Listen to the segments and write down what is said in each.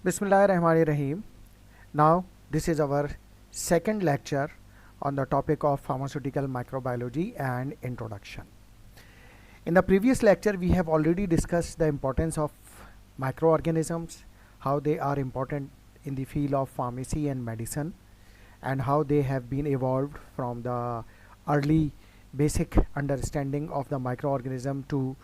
Bismillahirrahmanirrahim. Now, this is our second lecture on the topic of pharmaceutical microbiology and introduction. In the previous lecture, we have already discussed the importance of microorganisms, how they are important in the field of pharmacy and medicine, and how they have been evolved from the early basic understanding of the microorganism to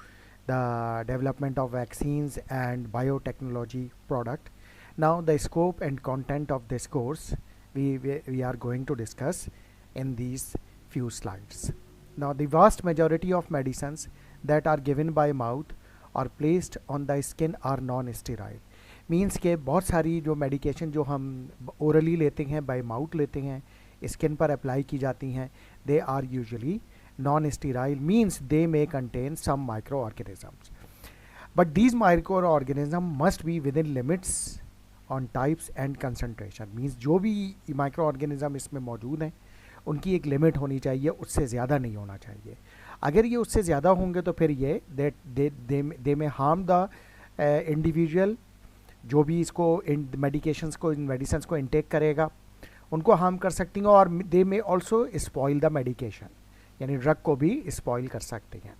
the development of vaccines and biotechnology product. Now the scope and content of this course we are going to discuss in these few slides. Now the vast majority of medicines that are given by mouth or placed on the skin are non-sterile. Means के बहुत सारी जो medication जो हम orally लेते हैं bye mouth लेते हैं स्किन पर अप्लाई की जाती हैं they are usually non sterile means they may contain some micro organisms but these micro organism must be within limits on types and concentration means जो भी माइक्रो ऑर्गेनिज्म इसमें मौजूद हैं उनकी एक लिमिट होनी चाहिए, उससे ज़्यादा नहीं होना चाहिए. अगर ये उससे ज़्यादा होंगे तो फिर ये दे में हार्म द इंडिविजुअल जो भी इसको इन मेडिकेशंस को इन मेडिसिन को इनटेक करेगा उनको हार्म कर सकती हैं और they may also spoil the medication यानी ड्रग को भी स्पॉइल कर सकते हैं.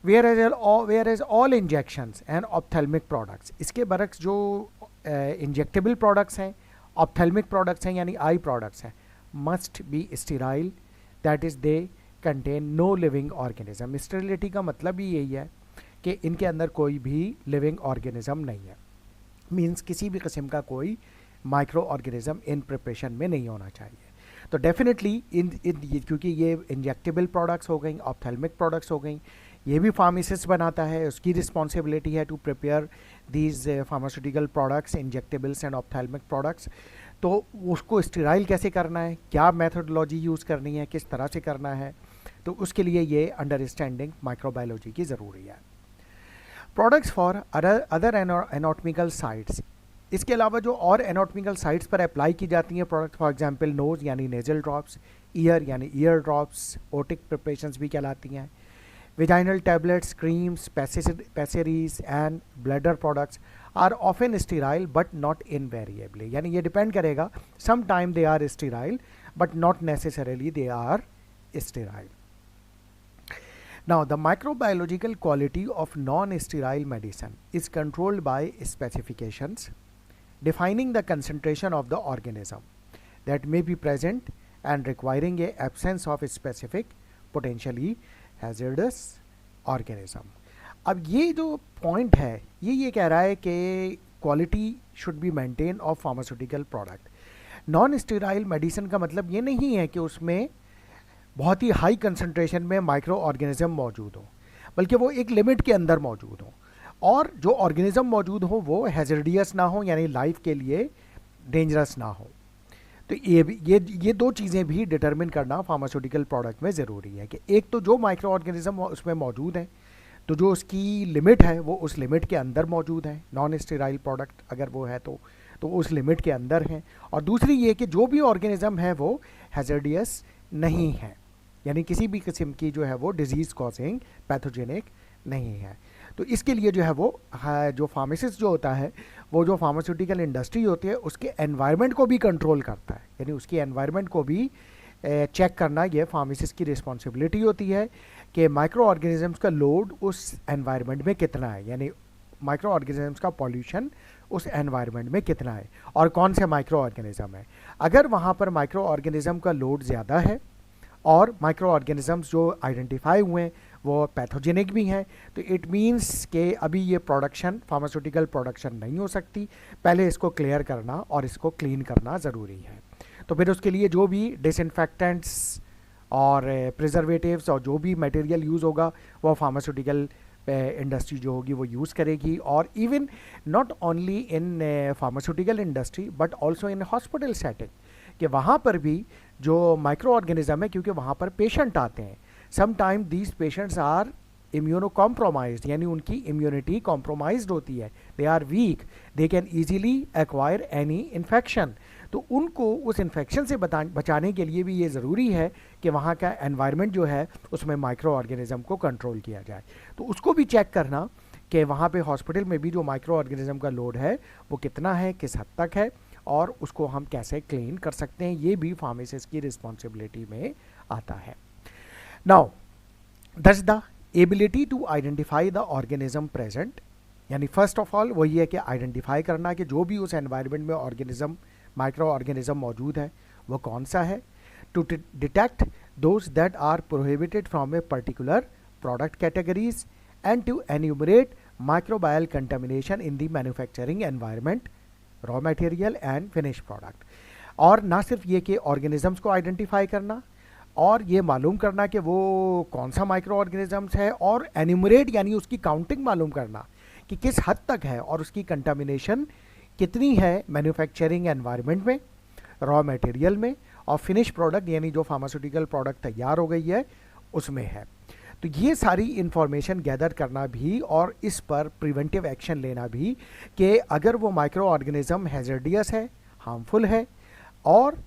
Whereas all injections and ophthalmic products इसके बरक्स जो इंजेक्टेबल प्रोडक्ट्स हैं ऑप्थेल्मिक प्रोडक्ट्स हैं यानी आई प्रोडक्ट्स हैं must be sterile that is they contain no living organism. Sterility का मतलब ही यही है कि इनके अंदर कोई भी लिविंग ऑर्गेनिज्म नहीं है. मीन्स किसी भी किस्म का कोई माइक्रो ऑर्गेनिज्म इन प्रिपरेशन में नहीं होना चाहिए. तो डेफिनेटली क्योंकि ये इंजेक्टेबल प्रोडक्ट्स हो गई ऑप्थेल्मिक प्रोडक्ट्स हो गई ये भी फार्मासिस्ट बनाता है, उसकी रिस्पॉन्सिबिलिटी है to prepare these pharmaceutical products injectables and ophthalmic products. तो उसको स्टेराइल कैसे करना है, क्या मेथोडोलॉजी यूज़ करनी है, किस तरह से करना है, तो उसके लिए ये अंडरस्टैंडिंग माइक्रोबायोलॉजी की ज़रूरी है. Products for other anatomical sites इसके अलावा जो और एनाटॉमिकल साइट्स पर अप्लाई की जाती हैं प्रोडक्ट फॉर एग्जांपल नोज़ यानी नेजल ड्रॉप्स, ईयर यानी ईयर ड्रॉप्स, ओटिक प्रिपरेशंस भी कहलाती हैं. Vaginal tablets, creams, pessaries and bladder products are often sterile but not invariably यानी ये डिपेंड करेगा some time they are sterile but not necessarily they are sterile. Now, the microbiological quality of non-sterile medicine is controlled by specifications defining the concentration of the organism that may be present and requiring a absence of a specific potentially hazardous organism. अब ये जो point है ये कह रहा है कि quality should be maintain of pharmaceutical product. Non sterile medicine का मतलब ये नहीं है कि उसमें बहुत ही हाई कंसंट्रेशन में माइक्रो ऑर्गेनिज्म मौजूद हो, बल्कि वो एक लिमिट के अंदर मौजूद हो और जो ऑर्गेनिज्म मौजूद हो वो हैजर्डियस ना हो यानी लाइफ के लिए डेंजरस ना हो. तो ये दो चीज़ें भी डिटरमिन करना फार्मास्यूटिकल प्रोडक्ट में ज़रूरी है कि एक तो जो माइक्रो ऑर्गेनिज्म उसमें मौजूद है तो जो उसकी लिमिट है वो उस लिमिट के अंदर मौजूद है, नॉन स्टेराइल प्रोडक्ट अगर वो है तो उस लिमिट के अंदर है. और दूसरी ये कि जो भी ऑर्गेनिज्म है वो हैजर्डियस नहीं है यानी किसी भी किस्म की जो है वो डिजीज़ कॉजिंग पैथोजेनिक नहीं है. तो इसके लिए जो है वो जो फार्मासिस्ट जो होता है वो जो फार्मास्यूटिकल इंडस्ट्री होती है उसके एनवायरनमेंट को भी कंट्रोल करता है यानी उसकी एनवायरनमेंट को भी चेक करना ये फार्मासिस्ट की रिस्पॉन्सिबिलिटी होती है कि माइक्रो ऑर्गेनिजम्स का लोड उस एनवायरनमेंट में कितना है यानी माइक्रो ऑर्गेनिजम्स का पॉल्यूशन उस एनवायरनमेंट में कितना है और कौन से माइक्रो ऑर्गेनिज्म है. अगर वहाँ पर माइक्रो ऑर्गेनिज्म का लोड ज़्यादा है और माइक्रो ऑर्गेनिजम्स जो आइडेंटिफाई हुए हैं वो पैथोजेनिक भी हैं तो इट मीन्स कि अभी ये प्रोडक्शन फार्मास्यूटिकल प्रोडक्शन नहीं हो सकती, पहले इसको क्लियर करना और इसको क्लीन करना ज़रूरी है. तो फिर उसके लिए जो भी डिसइंफेक्टेंट्स और प्रिजर्वेटिव्स और जो भी मटेरियल यूज़ होगा वो फार्मास्यूटिकल इंडस्ट्री जो होगी वो यूज़ करेगी. और even not only in pharmaceutical industry but also in hospital setting कि वहाँ पर भी जो माइक्रो ऑर्गेनिज्म है क्योंकि वहाँ पर पेशेंट आते हैं some time these patients are immuno compromised यानी उनकी इम्यूनिटी कॉम्प्रोमाइज्ड होती है, they are weak, they can easily acquire any infection. तो उनको उस इन्फेक्शन से बचाने के लिए भी ये ज़रूरी है कि वहाँ का एनवायरनमेंट जो है उसमें माइक्रो ऑर्गेनिज्म को कंट्रोल किया जाए. तो उसको भी चेक करना कि वहाँ पे हॉस्पिटल में भी जो माइक्रो ऑर्गेनिज्म का लोड है वो कितना है, किस हद तक है, और उसको हम कैसे क्लीन कर सकते हैं, ये भी फार्मासिस्ट की रिस्पॉन्सिबिलिटी में आता है। Now that's the ability to identify the organism present, यानी फर्स्ट ऑफ ऑल वही है कि आइडेंटिफाई करना कि जो भी उस एनवायरनमेंट में ऑर्गेनिज्म, माइक्रो ऑर्गेनिज्म मौजूद है वो कौन सा है, to detect those that are prohibited from a particular product categories, and to enumerate microbial contamination in the manufacturing environment, raw material and finished product। और ना सिर्फ ये कि ऑर्गेनिजम्स को आइडेंटिफाई करना और ये मालूम करना कि वो कौन सा माइक्रो ऑर्गेनिजम्स है, और एन्यूमरेट यानी उसकी काउंटिंग मालूम करना कि किस हद तक है और उसकी कंटामिनेशन कितनी है मैन्युफैक्चरिंग एनवायरनमेंट में, रॉ मटेरियल में, और फिनिश प्रोडक्ट यानी जो फार्मास्यूटिकल प्रोडक्ट तैयार हो गई है उसमें है। तो ये सारी इंफॉर्मेशन गैदर करना भी और इस पर प्रिवेंटिव एक्शन लेना भी कि अगर वो माइक्रो ऑर्गेनिज्म हैजर्डियस है, हार्मफुल है, और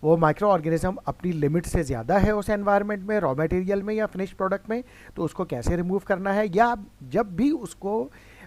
वो माइक्रो ऑर्गेनिज्म अपनी लिमिट से ज़्यादा है उस एनवायरनमेंट में, रॉ मटेरियल में या फिनिश प्रोडक्ट में, तो उसको कैसे रिमूव करना है, या जब भी उसको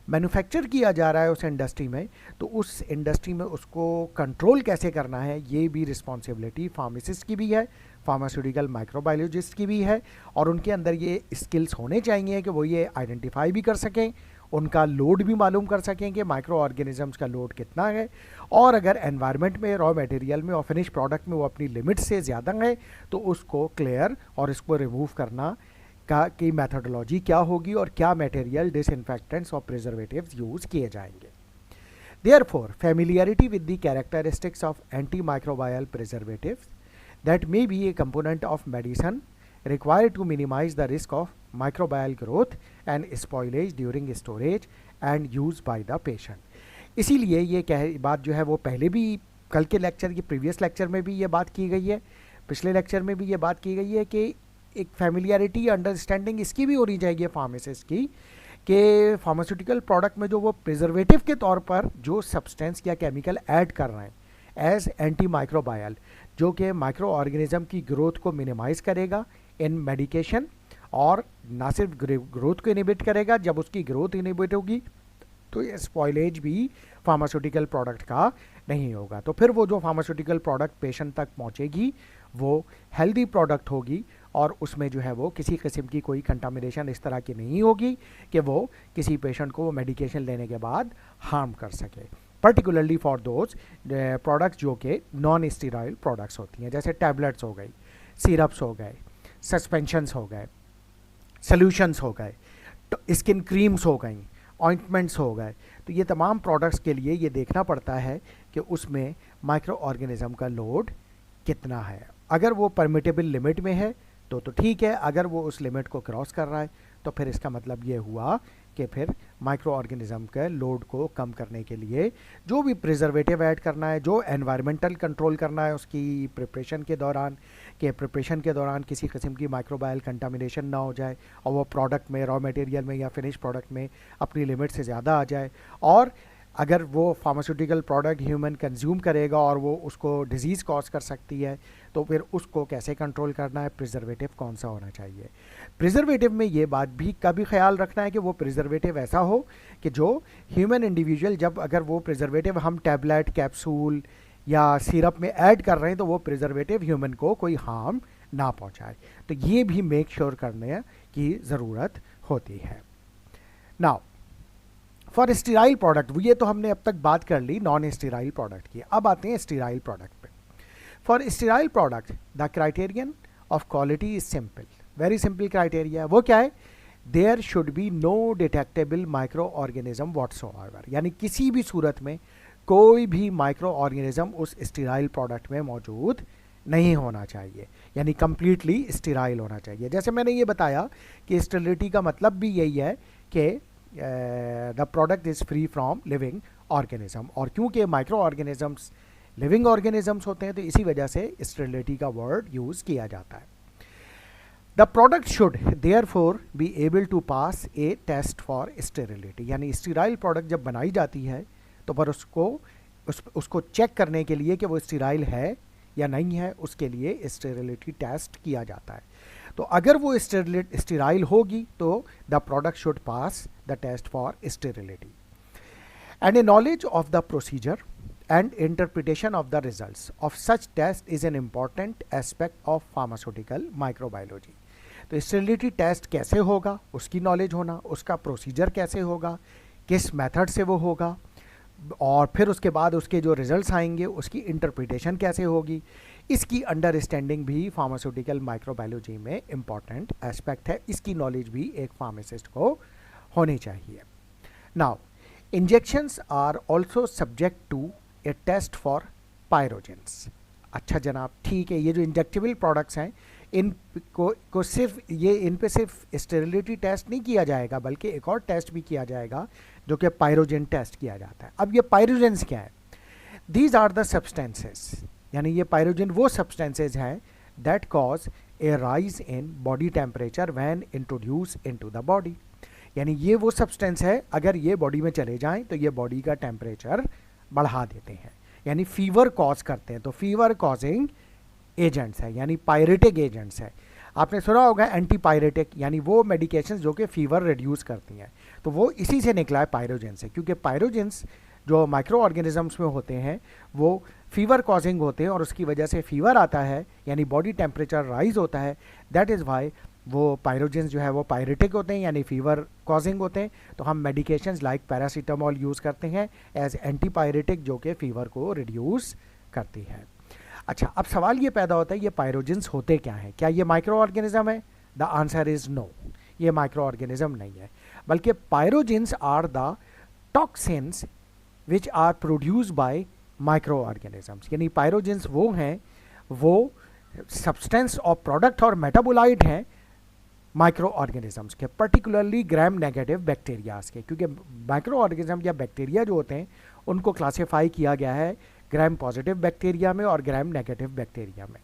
मैन्युफैक्चर किया जा रहा है उस इंडस्ट्री में तो उस इंडस्ट्री में उसको कंट्रोल कैसे करना है, ये भी रिस्पॉन्सिबिलिटी फार्मासिस्ट की भी है, फार्मास्यूटिकल माइक्रोबायोलॉजिस्ट की भी है, और उनके अंदर ये स्किल्स होने चाहिए कि वो ये आइडेंटिफाई भी कर सकें, उनका लोड भी मालूम कर सकें कि माइक्रो ऑर्गेनिजम्स का लोड कितना है, और अगर एनवायरनमेंट में, रॉ मटेरियल में और फिनिश प्रोडक्ट में वो अपनी लिमिट से ज़्यादा है तो उसको क्लियर और इसको रिमूव करना का की मेथोडोलॉजी क्या होगी और क्या मटेरियल, डिसइंफेक्टेंट्स और प्रिजर्वेटिव्स यूज़ किए जाएंगे। Therefore familiarity with the characteristics of anti microbial preservatives that may be a component of medicine required to minimize the risk of microbial growth and spoilage during storage and use by the patient। इसीलिए ये बात जो है वो पहले भी कल के लेक्चर, ये प्रीवियस लेक्चर में भी ये बात की गई है, पिछले लेक्चर में भी ये बात की गई है कि एक फैमिलियरिटी, अंडरस्टैंडिंग इसकी भी होनी चाहिए फार्मासिस्ट की कि फार्मास्यूटिकल प्रोडक्ट में जो वो प्रिजर्वेटिव के तौर पर जो सब्सटेंस या केमिकल ऐड कर रहे हैं एज एंटी माइक्रोबायल, जो कि माइक्रो ऑर्गेनिज्म की ग्रोथ को मिनिमाइज़ करेगा इन मेडिकेशन, और ना सिर्फ ग्रोथ को इनिबिट करेगा, जब उसकी ग्रोथ इनिबिट होगी तो ये स्पॉइलेज भी फार्मास्यूटिकल प्रोडक्ट का नहीं होगा। तो फिर वो जो फार्मास्यूटिकल प्रोडक्ट पेशेंट तक पहुंचेगी वो हेल्दी प्रोडक्ट होगी, और उसमें जो है वो किसी किस्म की कोई कंटामिनेशन इस तरह की नहीं होगी कि वो किसी पेशेंट को वो मेडिकेशन लेने के बाद हार्म कर सके, पर्टिकुलरली फॉर दोज प्रोडक्ट्स जो कि नॉन स्टीरॉयल प्रोडक्ट्स होती हैं, जैसे टैबलेट्स हो गई, सिरप्स हो गए, सस्पेंशंस हो गए, सॉल्यूशंस हो गए, स्किन क्रीम्स हो गई, ऑइंटमेंट्स हो गए। तो ये तमाम प्रोडक्ट्स के लिए ये देखना पड़ता है कि उसमें माइक्रो ऑर्गेनिज्म का लोड कितना है। अगर वो परमिटेबल लिमिट में है तो ठीक है, अगर वो उस लिमिट को क्रॉस कर रहा है तो फिर इसका मतलब ये हुआ कि फिर माइक्रो ऑर्गेनिज्म के लोड को कम करने के लिए जो भी प्रिजर्वेटिव ऐड करना है, जो एनवायरमेंटल कंट्रोल करना है उसकी प्रिपरेशन के दौरान, कि प्रिपरेशन के दौरान किसी किस्म की माइक्रोबायल कंटामिनेशन ना हो जाए और वो प्रोडक्ट में, रॉ मटेरियल में या फिनिश प्रोडक्ट में अपनी लिमिट से ज़्यादा आ जाए, और अगर वो फार्मास्यूटिकल प्रोडक्ट ह्यूमन कंज्यूम करेगा और वो उसको डिजीज़ कॉज कर सकती है तो फिर उसको कैसे कंट्रोल करना है, प्रिजर्वेटिव कौन सा होना चाहिए। प्रिजर्वेटिव में ये बात भी का भी ख्याल रखना है कि वो प्रिजर्वेटिव ऐसा हो कि जो ह्यूमन इंडिविजुअल, जब अगर वो प्रिजर्वेटिव हम टैबलेट, कैप्सूल या सिरप में ऐड कर रहे हैं तो वो प्रिजर्वेटिव ह्यूमन को कोई हार्म ना पहुंचाए। तो ये भी मेक श्योर करने की ज़रूरत होती है। नाउ फॉर स्टीराइल प्रोडक्ट, ये तो हमने अब तक बात कर ली नॉन स्टीराइल प्रोडक्ट की, अब आते हैं स्टीराइल प्रोडक्ट पे। For sterile product the criterion of quality is simple, very simple criteria. वो क्या है? There should be no detectable microorganism whatsoever, यानी किसी भी सूरत में कोई भी माइक्रो ऑर्गेनिज्म उस स्टीराइल प्रोडक्ट में मौजूद नहीं होना चाहिए, यानी कंप्लीटली स्टीराइल होना चाहिए। जैसे मैंने ये बताया कि स्टेरिलिटी का मतलब भी यही है कि the product is free from living organism, और क्योंकि माइक्रो ऑर्गेनिजम्स लिविंग ऑर्गेनिजम्स होते हैं तो इसी वजह से स्टेरिलिटी का वर्ड यूज़ किया जाता है। The product should therefore be able to pass a test for sterility, यानी स्टीराइल प्रोडक्ट जब बनाई जाती है तो पर उसको चेक करने के लिए कि वो स्टीराइल है या नहीं है, उसके लिए स्टेरिलिटी टेस्ट किया जाता है। तो अगर वो स्टेराइल होगी तो the product should pass the test for sterility. And a knowledge of the procedure and interpretation of the results of such test is an important aspect of pharmaceutical microbiology. तो sterility test कैसे होगा उसकी knowledge होना, उसका procedure कैसे होगा, किस method से वो होगा, और फिर उसके बाद उसके जो रिजल्ट्स आएंगे उसकी इंटरप्रिटेशन कैसे होगी, इसकी अंडरस्टैंडिंग भी फार्मास्यूटिकल माइक्रोबायोलॉजी में इम्पॉर्टेंट एस्पेक्ट है. इसकी नॉलेज भी एक फार्मासिस्ट को होनी चाहिए. Now injections are also subject to a test for pyrogens. अच्छा जनाब, ठीक है, ये जो इंजेक्टेबल प्रोडक्ट्स हैं इनको सिर्फ ये इन पे सिर्फ स्टेरिलिटी टेस्ट नहीं किया जाएगा बल्कि एक और टेस्ट भी किया जाएगा जो कि पायरोजेन टेस्ट किया जाता है. अब ये पायरोजेंस क्या है? दीज आर द सब्सटेंसेस, यानी ये पायरोजेन वो सब्सटेंसेज हैं that cause A rise in body temperature when introduce into the body. यानी ये वो सब्सटेंस है अगर ये बॉडी में चले जाएं तो ये बॉडी का टेम्परेचर बढ़ा देते हैं, यानी फीवर कॉज करते हैं. तो फीवर कॉजिंग एजेंट्स है, यानी पायरेटिक एजेंट्स है. आपने सुना होगा एंटी पायरेटिक, यानी वो मेडिकेशंस जो कि फीवर रिड्यूस करती हैं. तो वो इसी से निकला है पायरोजेन से, क्योंकि पायरोजेंस जो माइक्रो ऑर्गेनिजम्स में होते हैं वो फीवर कॉजिंग होते हैं और उसकी वजह से फीवर आता है, यानी बॉडी टेम्परेचर राइज होता है. दैट इज़ वाई वो पायरोजेंस जो है वो पायरेटिक होते हैं, यानी फीवर कॉजिंग होते हैं. तो हम मेडिकेशंस लाइक पैरासीटामोल यूज़ करते हैं एज एंटी पायरेटिक जो कि फीवर को रिड्यूस करती है. अच्छा, अब सवाल ये पैदा होता है ये पायरोजेंस होते क्या हैं? क्या ये माइक्रो ऑर्गेनिज्म है? द आंसर इज़ नो, ये माइक्रो ऑर्गेनिज्म नहीं है, बल्कि pyrogens are the toxins which are produce by micro organisms. यानी पायरोजेंस वो हैं, वो सब्सटेंस और प्रोडक्ट और मेटाबोलाइट हैं माइक्रो ऑर्गेनिजम्स के, पर्टिकुलरली ग्राम नेगेटिव बैक्टीरियाज के. क्योंकि माइक्रो ऑर्गेनिज्म या बैक्टीरिया जो होते हैं उनको क्लासीफाई किया गया है ग्राम पॉजिटिव बैक्टीरिया में और ग्राम नेगेटिव बैक्टीरिया में.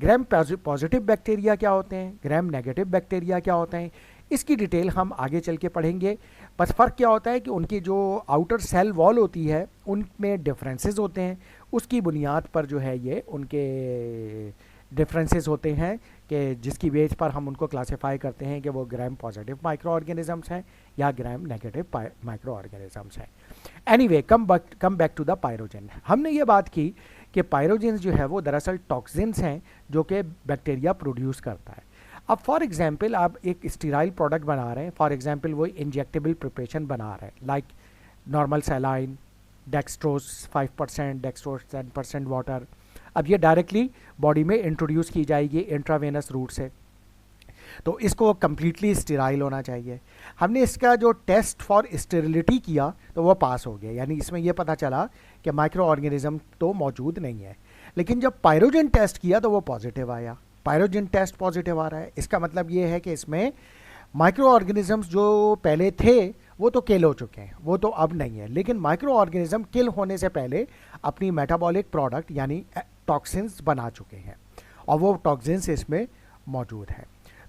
ग्राम पॉजिटिव बैक्टीरिया क्या होते हैं, ग्राम नेगेटिव बैक्टीरिया क्या होते हैं, इसकी डिटेल हम आगे चल के पढ़ेंगे. बस फ़र्क क्या होता है कि उनकी जो आउटर सेल वॉल होती है उनमें डिफरेंसेस होते हैं. उसकी बुनियाद पर जो है ये उनके डिफरेंसेस होते हैं कि जिसकी बेस पर हम उनको क्लासीफाई करते हैं कि वो ग्राम पॉजिटिव माइक्रो ऑर्गेनिजम्स हैं या ग्राम नेगेटिव माइक्रो ऑर्गेनिजम्स हैं. Anyway, come back to the pyrogen. हमने ये बात की कि पायरोजेंस जो है वो दरअसल टॉक्सिन्स हैं जो कि बैक्टीरिया प्रोड्यूस करता है. अब फॉर एग्जांपल आप एक स्टीराइल प्रोडक्ट बना रहे हैं, फॉर एग्जांपल वो इंजेक्टेबल प्रिपरेशन बना रहे हैं like normal saline, dextrose 5%, dextrose 10% water. अब ये डायरेक्टली बॉडी में इंट्रोड्यूस की जाएगी इंट्रावेनस रूट से, तो इसको कम्प्लीटली स्टेराइल होना चाहिए. हमने इसका जो टेस्ट फॉर स्टेरिलिटी किया तो वो पास हो गया, यानी इसमें यह पता चला कि माइक्रो ऑर्गेनिज्म तो मौजूद नहीं है. लेकिन जब पायरोजेन टेस्ट किया तो वो पॉजिटिव आया. पायरोजेन टेस्ट पॉजिटिव आ रहा है, इसका मतलब ये है कि इसमें माइक्रो ऑर्गेनिजम्स जो पहले थे वो तो किल हो चुके हैं, वो तो अब नहीं है. लेकिन माइक्रो ऑर्गेनिज्म किल होने से पहले अपनी मेटाबॉलिक प्रोडक्ट यानी टॉक्सिन्स बना चुके हैं और वो टॉक्सिन्स इसमें मौजूद हैं.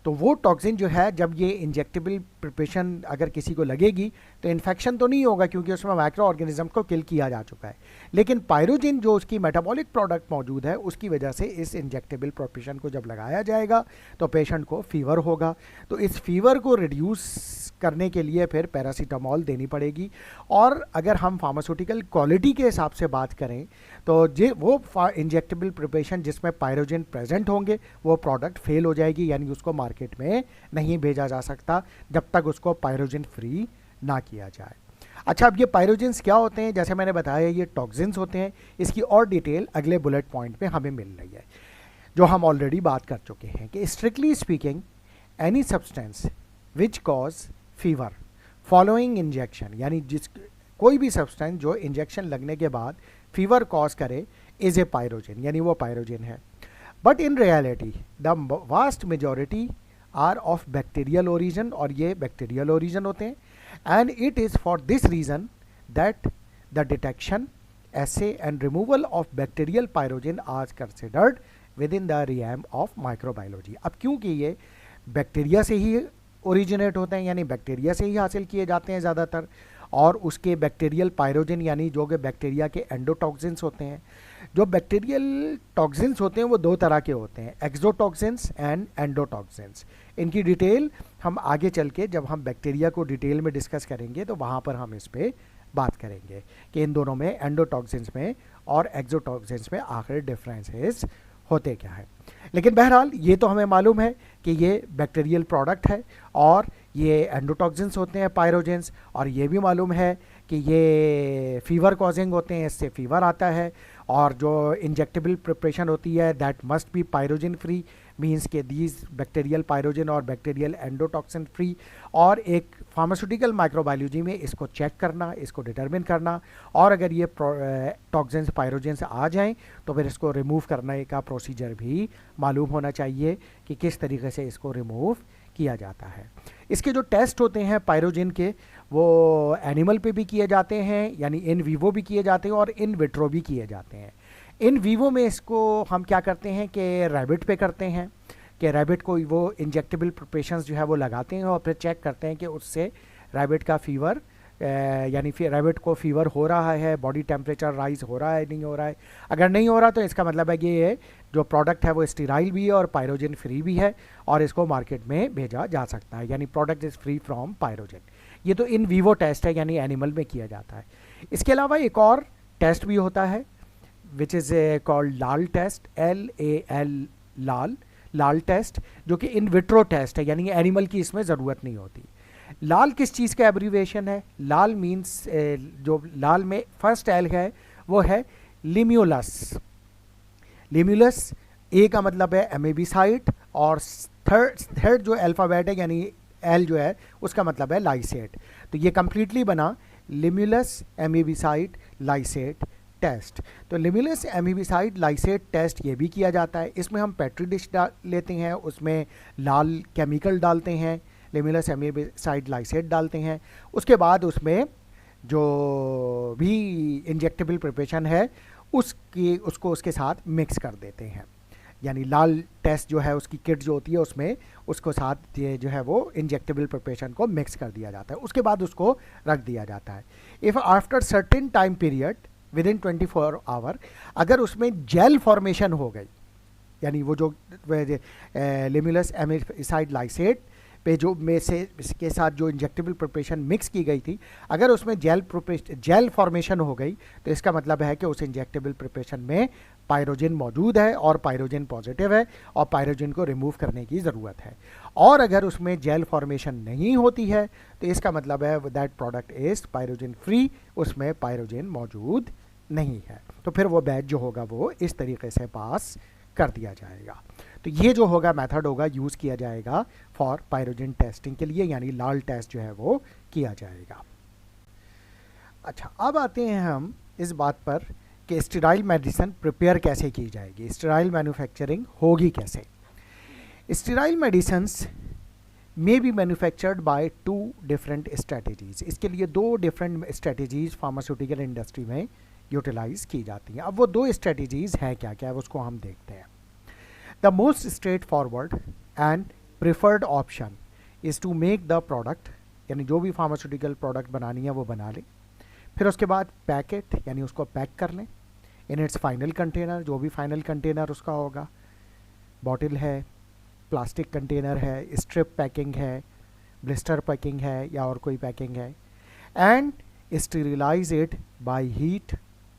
तो वो टॉक्सिन जो है जब ये इंजेक्टेबल प्रिपरेशन अगर किसी को लगेगी तो इन्फेक्शन तो नहीं होगा क्योंकि उसमें माइक्रो ऑर्गेनिज्म को किल किया जा चुका है. लेकिन पायरोजेन जो उसकी मेटाबॉलिक प्रोडक्ट मौजूद है उसकी वजह से इस इंजेक्टेबल प्रिपरेशन को जब लगाया जाएगा तो पेशेंट को फीवर होगा. तो इस फीवर को रिड्यूस करने के लिए फिर पैरासीटामोल देनी पड़ेगी. और अगर हम फार्मास्यूटिकल क्वालिटी के हिसाब से बात करें तो वो इंजेक्टेबल प्रिपरेशन जिसमें पायरोजेन प्रेजेंट होंगे वो प्रोडक्ट फेल हो जाएगी, यानी उसको मार्केट में नहीं भेजा जा सकता जब तक उसको पायरोजेन फ्री ना किया जाए. अच्छा, अब ये पायरोजेंस क्या होते हैं? जैसे मैंने बताया ये टॉक्सिन्स होते हैं. इसकी और डिटेल अगले बुलेट पॉइंट में हमें मिल रही है जो हम ऑलरेडी बात कर चुके हैं कि strictly speaking any substance which cause fever following injection, यानी कोई भी सब्सटेंस जो इंजेक्शन लगने के बाद फीवर कॉज करे इज ए पायरोजेन, यानी वो पायरोजेन है. But in reality the vast majority are of bacterial origin, और ये बैक्टीरियल ओरिजिन होते हैं. And it is for this reason that the detection, assay and removal of bacterial pyrogen are considered within the realm of microbiology. अब क्योंकि ये bacteria से ही originate होते हैं यानी बैक्टीरिया से ही हासिल किए जाते हैं ज़्यादातर, और उसके बैक्टीरियल पायरोजन यानी जो कि बैक्टीरिया के एंडोटॉक्सिन्स होते हैं। जो बैक्टीरियल टॉक्सिन्स होते हैं वो दो तरह के होते हैं, एक्सोटॉक्सिन्स एंड एंडोटॉक्सिन्स। इनकी डिटेल हम आगे चल के जब हम बैक्टीरिया को डिटेल में डिस्कस करेंगे तो वहाँ पर हम इस पर बात करेंगे कि इन दोनों में, एंडोटॉक्सिन्स में और एक्सोटॉक्सिन्स में आखिर डिफरेंसेस होते क्या है। लेकिन बहरहाल ये तो हमें मालूम है कि ये बैक्टीरियल प्रोडक्ट है और ये एंडोटॉक्सिन्स होते हैं, पायरोजेंस, और ये भी मालूम है कि ये फीवर कॉजिंग होते हैं, इससे फीवर आता है। और जो इंजेक्टेबल प्रिपरेशन होती है that must be pyrogen free, means के दीज बैक्टीरियल पायरोजन और बैक्टीरियल एंडोटॉक्सिन फ्री। और एक फार्मास्यूटिकल माइक्रोबायोलॉजी में इसको चेक करना, इसको डिटरमिन करना, और अगर ये टॉक्सिन्स पायरोजेंस आ जाएं तो फिर इसको रिमूव करने का प्रोसीजर भी मालूम होना चाहिए कि किस तरीके से इसको रिमूव किया जाता है। इसके जो टेस्ट होते हैं पायरोजन के, वो एनिमल पे भी किए जाते हैं, यानी इन वीवो भी किए जाते हैं और इन विट्रो भी किए जाते हैं। इन वीवो में इसको हम क्या करते हैं कि रैबिट पे करते हैं, कि रैबिट को वो इंजेक्टेबल प्रिपरेशंस जो है वो लगाते हैं और फिर चेक करते हैं कि उससे रैबिट का फीवर, यानी फिर रैबिट को फीवर हो रहा है, बॉडी टेम्परेचर राइज हो रहा है, नहीं हो रहा है। अगर नहीं हो रहा तो इसका मतलब है कि ये जो प्रोडक्ट है वो स्टीराइल भी है और पायरोजन फ्री भी है और इसको मार्केट में भेजा जा सकता है, यानी product is free from pyrogen. ये तो इन वीवो टेस्ट है, यानी एनिमल में किया जाता है। इसके अलावा एक और टेस्ट भी होता है which is called LAL test, LAL, LAL test, जो कि इन विट्रो टेस्ट है, यानी एनिमल की इसमें ज़रूरत नहीं होती। लाल किस चीज़ का एब्रीवेशन है? लाल मीन्स, जो लाल में फर्स्ट एल है वो है लिम्यूलस। लिम्यूलस ए का मतलब है एमेबिसाइट और थर्ड जो अल्फ़ाबेट है यानी एल जो है उसका मतलब है लाइसेट। तो ये कंप्लीटली बना लिम्यूलस एमेबिसाइट लाइसेट टेस्ट। तो लिम्यूलस एमेबिसाइड लाइसेट टेस्ट ये भी किया जाता है। इसमें हम पेट्री डिश लेते हैं, उसमें लाल केमिकल डालते हैं, लिम्यूलस एमेबिसाइड लाइसेट डालते हैं। उसके बाद उसमें जो भी इंजेक्टेबल प्रिपरेशन है उसको उसके साथ मिक्स कर देते हैं, यानी लाल टेस्ट जो है उसकी किट जो होती है उसमें उसको साथ ये जो है वो इंजेक्टेबल प्रिपरेशन को मिक्स कर दिया जाता है। उसके बाद उसको रख दिया जाता है। If after certain time period within 24 hour अगर उसमें जेल फॉर्मेशन हो गई, यानी वो जो लिम्यूलस एमेबिसाइड लाइसेट पे जो में से इसके साथ जो इंजेक्टेबल प्रिपरेशन मिक्स की गई थी, अगर उसमें जेल फॉर्मेशन हो गई तो इसका मतलब है कि उस इंजेक्टेबल प्रिपरेशन में पायरोजन मौजूद है और पायरोजन पॉजिटिव है और पायरोजन को रिमूव करने की ज़रूरत है। और अगर उसमें जेल फॉर्मेशन नहीं होती है तो इसका मतलब है that product is pyrogen free, उसमें पायरोजन मौजूद नहीं है। तो फिर वो बैच जो होगा वो इस तरीके से पास कर दिया जाएगा। तो ये जो होगा मेथड होगा यूज़ किया जाएगा फॉर पायरोजन टेस्टिंग के लिए, यानी लाल टेस्ट जो है वो किया जाएगा। अच्छा, अब आते हैं हम इस बात पर कि स्टेराइल मेडिसिन प्रिपेयर कैसे की जाएगी, स्टेराइल मैन्युफैक्चरिंग होगी कैसे। Sterile medicines may be manufactured by 2 different strategies. इसके लिए 2 डिफरेंट स्ट्रेटजीज फार्मास्यूटिकल इंडस्ट्री में यूटिलाइज की जाती हैं। अब वो 2 स्ट्रेटजीज हैं क्या क्या, उसको हम देखते हैं। The most straightforward and preferred option is to make the product, यानी जो भी फार्मास्यूटिकल प्रोडक्ट बनानी है वो बना लें, फिर उसके बाद पैकेट यानी उसको पैक कर लें इन इट्स फाइनल कंटेनर, जो भी फाइनल कंटेनर उसका होगा, बॉटल है, प्लास्टिक कंटेनर है, स्ट्रिप पैकिंग है, ब्लिस्टर पैकिंग है या और कोई पैकिंग है, and sterilize it by heat,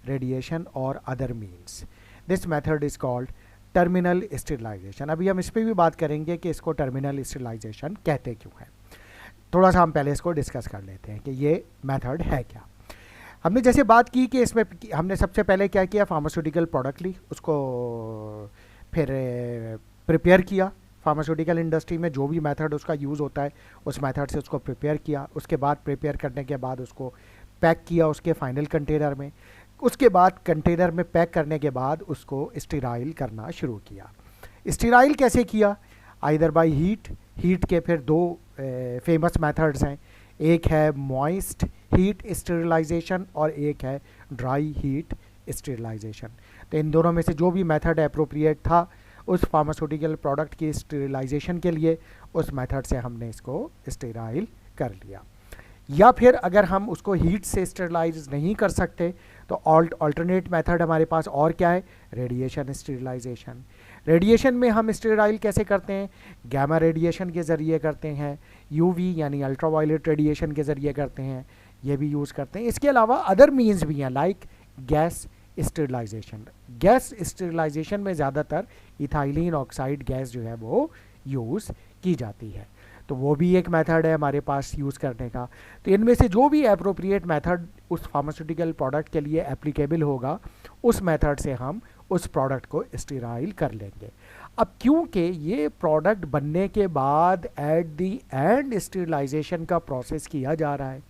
radiation और other means. This method is called terminal sterilization. अभी हम इस पर भी बात करेंगे कि इसको टर्मिनल स्टेरिलाइजेशन कहते क्यों है। थोड़ा सा हम पहले इसको डिस्कस कर लेते हैं कि ये मेथड है क्या। हमने जैसे बात की कि इसमें हमने सबसे पहले क्या किया, फार्मास्यूटिकल प्रोडक्ट ली, उसको फिर प्रिपेयर किया। फार्मास्यूटिकल इंडस्ट्री में जो भी मेथड उसका यूज़ होता है उस मेथड से उसको प्रिपेयर किया। उसके बाद प्रिपेयर करने के बाद उसको पैक किया उसके फाइनल कंटेनर में। उसके बाद कंटेनर में पैक करने के बाद उसको स्टेराइल करना शुरू किया। स्टेराइल कैसे किया? आइदर बाय हीट के फिर 2 फेमस मेथड्स हैं, एक है मॉइस्ट हीट स्टेरिलाइजेशन और एक है ड्राई हीट स्टेरिलाइजेशन। तो इन दोनों में से जो भी मेथड अप्रोप्रिएट था उस फार्मास्यूटिकल प्रोडक्ट की स्टेरिलाइजेशन के लिए, उस मेथड से हमने इसको स्टेराइल कर लिया। या फिर अगर हम उसको हीट से स्टेरिलाइज नहीं कर सकते तो ऑल्टरनेट मेथड हमारे पास और क्या है, रेडिएशन स्टेरिलाइजेशन। रेडिएशन में हम स्टेराइल कैसे करते हैं, गैमा रेडिएशन के ज़रिए करते हैं, यूवी यानी अल्ट्रावायलेट रेडिएशन के ज़रिए करते हैं, ये भी यूज़ करते हैं। इसके अलावा अदर मीन्स भी हैं like gas sterilization. Gas sterilization में ज़्यादातर इथाइलिन ऑक्साइड गैस जो है वो यूज़ की जाती है, तो वो भी एक मेथड है हमारे पास यूज़ करने का। तो इनमें से जो भी अप्रोप्रिएट मेथड उस फार्मास्यूटिकल प्रोडक्ट के लिए एप्लीकेबल होगा, उस मेथड से हम उस प्रोडक्ट को स्टेराइल कर लेंगे। अब क्योंकि ये प्रोडक्ट बनने के बाद एट द एंड स्टेरिलाइजेशन का प्रोसेस किया जा रहा है,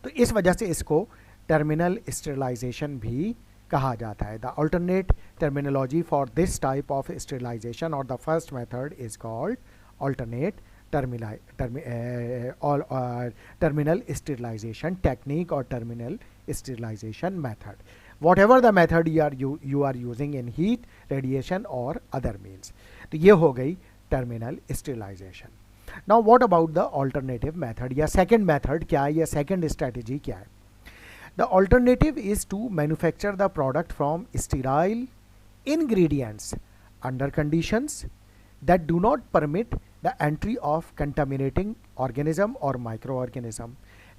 तो इस वजह से इसको टर्मिनल स्टेरिलाइजेशन भी कहा जाता है। The alternate terminology for this type of sterilization और the first method is called alternate terminal sterilization technique or terminal sterilization method, whatever the method you are using in heat, radiation or other means। तो ये हो गई terminal sterilization। now what about the alternative method या second method क्या है या second strategy क्या है। the alternative is to manufacture the product from sterile ingredients under conditions that do not permit the entry of contaminating organism or microorganism।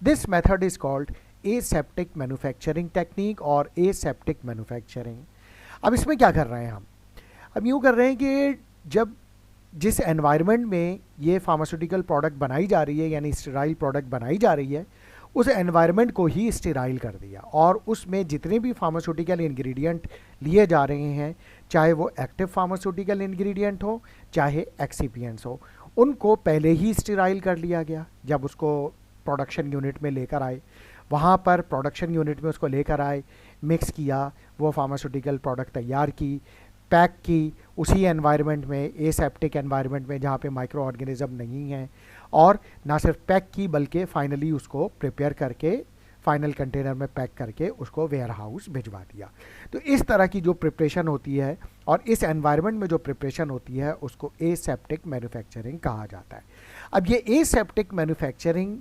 This method is called aseptic manufacturing technique or aseptic manufacturing। अब इसमें क्या कर रहे हैं हम यूँ कर रहे हैं कि जब जिस एनवायरनमेंट में ये फार्मास्यूटिकल प्रोडक्ट बनाई जा रही है यानी स्टेराइल प्रोडक्ट बनाई जा रही है, उस एनवायरनमेंट को ही स्टेराइल कर दिया और उसमें जितने भी फार्मास्यूटिकल इंग्रेडिएंट लिए जा रहे हैं, चाहे वो एक्टिव फार्मास्यूटिकल इंग्रेडिएंट हो चाहे एक्सिपिएंट्स हो, उनको पहले ही स्टेराइल कर लिया गया। जब उसको प्रोडक्शन यूनिट में लेकर आए, वहाँ पर प्रोडक्शन यूनिट में उसको लेकर आए, मिक्स किया, वो फार्मास्यूटिकल प्रोडक्ट तैयार की, पैक की उसी एनवायरनमेंट में, एसेप्टिक एनवायरनमेंट में जहाँ पे माइक्रो ऑर्गेनिज्म नहीं है, और ना सिर्फ पैक की बल्कि फाइनली उसको प्रिपेयर करके फाइनल कंटेनर में पैक करके उसको वेयर हाउस भिजवा दिया। तो इस तरह की जो प्रिपरेशन होती है और इस एनवायरनमेंट में जो प्रिपरेशन होती है उसको एसेप्टिक मैन्युफैक्चरिंग कहा जाता है। अब ये aseptic manufacturing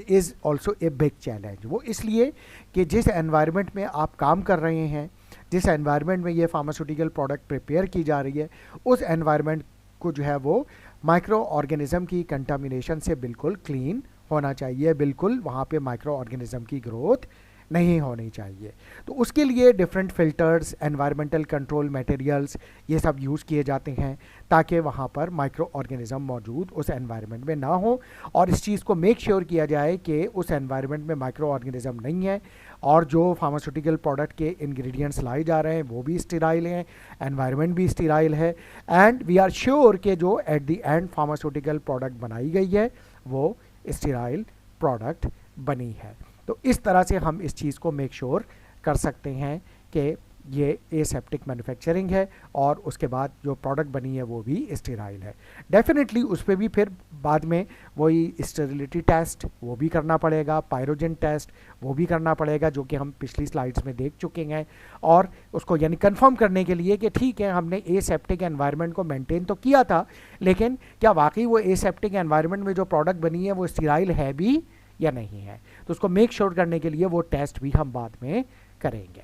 is also a big challenge. वो इसलिए कि जिस एनवायरनमेंट में आप काम कर रहे हैं, जिस एनवायरनमेंट में ये फार्मास्यूटिकल प्रोडक्ट प्रिपेयर की जा रही है, उस एनवायरनमेंट को जो है वो माइक्रो ऑर्गेनिज्म की कंटामिनेशन से बिल्कुल क्लीन होना चाहिए, बिल्कुल वहाँ पे माइक्रो ऑर्गेनिज्म की ग्रोथ नहीं होनी चाहिए। तो उसके लिए different filters, environmental control materials, ये सब यूज़ किए जाते हैं ताकि वहाँ पर माइक्रो ऑर्गेनिज्म मौजूद उस एनवायरनमेंट में ना हो और इस चीज़ को मेक श्योर किया जाए कि उस एनवायरनमेंट में माइक्रो ऑर्गेनिज्म नहीं है और जो फार्मास्यूटिकल प्रोडक्ट के इंग्रेडिएंट्स लाए जा रहे हैं वो भी स्टेराइल हैं, एनवायरनमेंट भी स्टेराइल है, एंड वी आर श्योर कि जो at the end pharmaceutical product बनाई गई है वो स्टेराइल प्रोडक्ट बनी है। तो इस तरह से हम इस चीज़ को मेक श्योर कर सकते हैं कि ये एसेप्टिक मैन्युफैक्चरिंग है और उसके बाद जो प्रोडक्ट बनी है वो भी स्टेराइल है। डेफिनेटली उस पर भी फिर बाद में वही स्टेरिलिटी टेस्ट वो भी करना पड़ेगा, पायरोजन टेस्ट वो भी करना पड़ेगा, जो कि हम पिछली स्लाइड्स में देख चुके हैं, और उसको यानी कंफर्म करने के लिए कि ठीक है हमने एसेप्टिक एनवायरनमेंट को मेंटेन तो किया था, लेकिन क्या वाकई वो एसेप्टिक एनवायरनमेंट में जो प्रोडक्ट बनी है वो स्टेराइल है भी या नहीं है। तो उसको मेक श्योर करने के लिए वो टेस्ट भी हम बाद में करेंगे।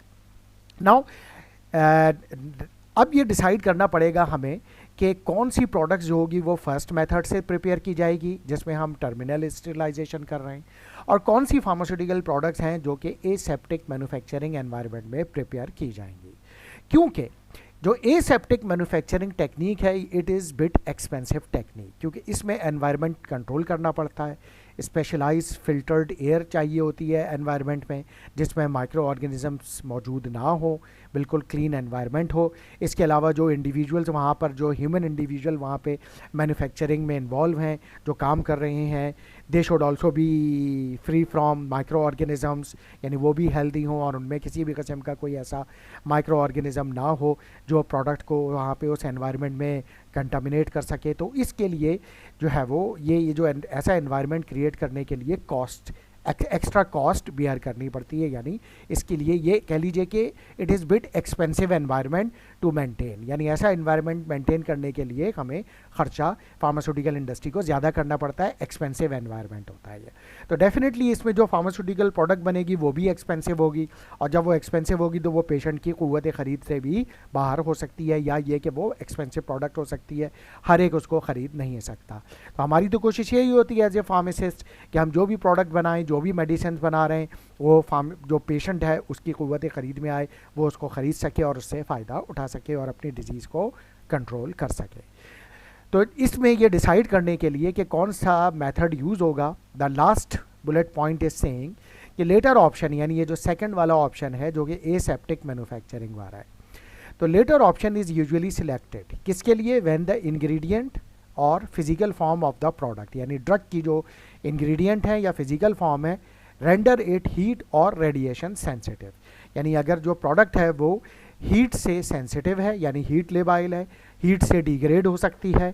नाउ अब ये डिसाइड करना पड़ेगा हमें कि कौन सी प्रोडक्ट्स जो होगी वो फर्स्ट मेथड से प्रिपेयर की जाएगी जिसमें हम टर्मिनल स्टेरिलाइजेशन कर रहे हैं, और कौन सी फार्मास्यूटिकल प्रोडक्ट्स हैं जो कि एसेप्टिक मैन्युफैक्चरिंग एनवायरनमेंट में प्रिपेयर की जाएंगी। क्योंकि जो एसेप्टिक मैन्युफैक्चरिंग टेक्निक है it is bit expensive technique, क्योंकि इसमें एनवायरनमेंट कंट्रोल करना पड़ता है, स्पेशलाइज फिल्टर्ड एयर चाहिए होती है एनवायरनमेंट में जिसमें माइक्रो ऑर्गेनिजम्स मौजूद ना हो, बिल्कुल क्लीन एनवायरनमेंट हो। इसके अलावा जो इंडिविजुअल्स वहाँ पर, जो ह्यूमन इंडिविजुअल वहाँ पे मैन्युफैक्चरिंग में इन्वॉल्व हैं, जो काम कर रहे हैं, they should also be free from micro organisms, यानी वो भी हेल्दी हों और उनमें किसी भी किस्म का कोई ऐसा माइक्रो ऑर्गेनिज्म ना हो जो प्रोडक्ट को वहाँ पे उस एनवायरनमेंट में कंटामिनेट कर सके। तो इसके लिए जो है वो ये जो ऐसा एनवायरनमेंट क्रिएट करने के लिए कॉस्ट एक्स्ट्रा कॉस्ट बियर करनी पड़ती है, यानी इसके लिए ये कह लीजिए कि it is bit expensive environment to maintain, यानी ऐसा एनवायरनमेंट मेंटेन करने के लिए हमें खर्चा फार्मास्यूटिकल इंडस्ट्री को ज़्यादा करना पड़ता है, एक्सपेंसिव एनवायरनमेंट होता है ये। तो डेफिनेटली इसमें जो फार्मास्यूटिकल प्रोडक्ट बनेगी वो भी एक्सपेंसिव होगी, और जब वो एक्सपेंसिव होगी तो वो पेशेंट की क़ुव्वत ख़रीद से भी बाहर हो सकती है, या ये कि वो एक्सपेंसिव प्रोडक्ट हो सकती है, हर एक उसको ख़रीद नहीं सकता। तो हमारी तो कोशिश यही होती है एज ए फार्मासिस्ट कि हम जो भी प्रोडक्ट बनाएं, जो भी मेडिसिन बना रहे हैं, वो जो पेशेंट है उसकी क़ुव्वत ख़रीद में आए, वो उसको ख़रीद सके और उससे फ़ायदा उठा सके और अपनी डिजीज़ को कंट्रोल कर सके। तो इसमें ये डिसाइड करने के लिए कि कौन सा मेथड यूज़ होगा, the last bullet point is saying कि लेटर ऑप्शन, यानी ये जो सेकंड वाला ऑप्शन है जो कि एसेप्टिक मैन्युफैक्चरिंग वाला है, तो latter option is usually selected किसके लिए, व्हेन द इंग्रेडिएंट और physical form of the product, यानी ड्रग की जो इंग्रेडिएंट है या फिजिकल फॉर्म है, रेंडर इट हीट और रेडिएशन सेंसिटिव, यानी अगर जो प्रोडक्ट है वो हीट से सेंसिटिव है, यानी हीट लेबाइल है, हीट से डिग्रेड हो सकती है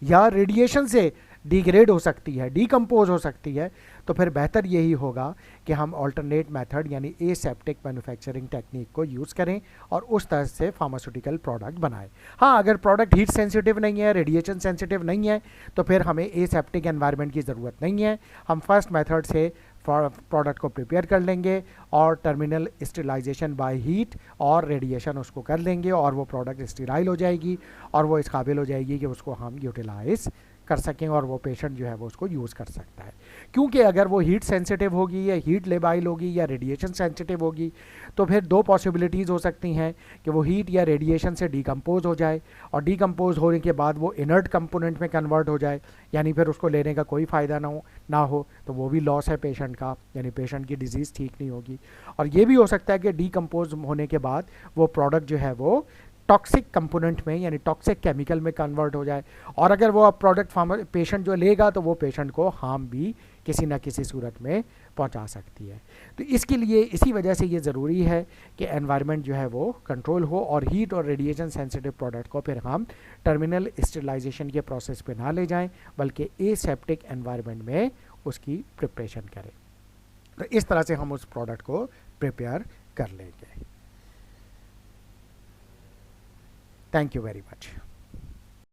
या रेडिएशन से डिग्रेड हो सकती है, डीकम्पोज हो सकती है, तो फिर बेहतर यही होगा कि हम ऑल्टरनेट मेथड यानी एसेप्टिक मैन्युफैक्चरिंग टेक्निक को यूज़ करें और उस तरह से फार्मास्यूटिकल प्रोडक्ट बनाएं। हाँ, अगर प्रोडक्ट हीट सेंसिटिव नहीं है, रेडिएशन सेंसिटिव नहीं है, तो फिर हमें एसेप्टिक एनवायरनमेंट की ज़रूरत नहीं है, हम फर्स्ट मेथड से प्रोडक्ट को प्रिपेयर कर लेंगे और टर्मिनल स्टेरिलाइजेशन बाय हीट और रेडिएशन उसको कर लेंगे और वो प्रोडक्ट स्टेराइल हो जाएगी और वो इस काबिल हो जाएगी कि उसको हम यूटिलाइज़ कर सकें और वो पेशेंट जो है वो उसको यूज़ कर सकता है। क्योंकि अगर वो हीट सेंसिटिव होगी या हीट लेबाइल होगी या रेडिएशन सेंसिटिव होगी, तो फिर दो पॉसिबिलिटीज़ हो सकती हैं कि वो हीट या रेडिएशन से डिकम्पोज हो जाए और डिकम्पोज होने के बाद वो इनर्ट कंपोनेंट में कन्वर्ट हो जाए, यानी फिर उसको लेने का कोई फ़ायदा ना हो, तो वो भी लॉस है पेशेंट का, यानी पेशेंट की डिजीज़ ठीक नहीं होगी। और ये भी हो सकता है कि डिकम्पोज होने के बाद वो प्रोडक्ट जो है वो टॉक्सिक कंपोनेंट में यानी टॉक्सिक केमिकल में कन्वर्ट हो जाए, और अगर वो प्रोडक्ट पेशेंट जो लेगा तो वो पेशेंट को हार्म भी किसी न किसी सूरत में पहुंचा सकती है। तो इसके लिए इसी वजह से ये ज़रूरी है कि एनवायरनमेंट जो है वो कंट्रोल हो और हीट और रेडिएशन सेंसिटिव प्रोडक्ट को फिर हम टर्मिनल स्टेरिलाइजेशन के प्रोसेस पे ना ले जाएं, बल्कि एसेप्टिक एनवायरनमेंट में उसकी प्रिपरेशन करें। तो इस तरह से हम उस प्रोडक्ट को प्रिपेयर कर लेंगे। Thank you very much.